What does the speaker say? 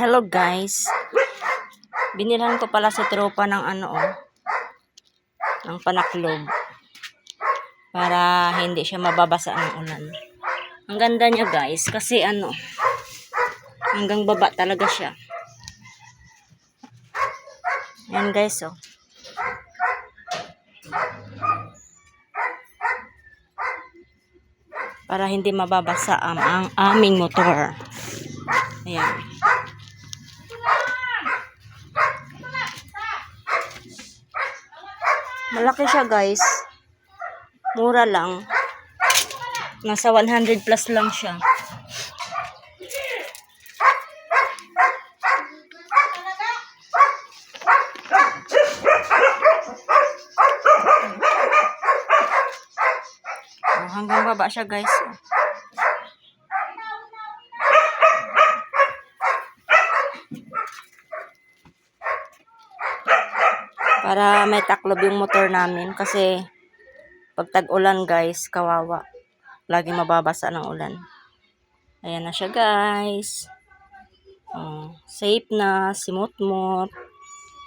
Hello guys. Binilhan ko pala si tropa ng ng panaklob. Para hindi siya mababasa ng ulan. Ang ganda niya guys kasi hanggang baba talaga siya. Yan guys oh. Para hindi mababasa ang aming motor. Ayan. Malaki siya guys. Mura lang. Nasa 100 plus lang siya. Hanggang baba siya guys. Para may taklob yung motor namin kasi pag tag-ulan guys, kawawa. Lagi mababasa ng ulan. Ayan na siya guys. Safe na, simot-mot.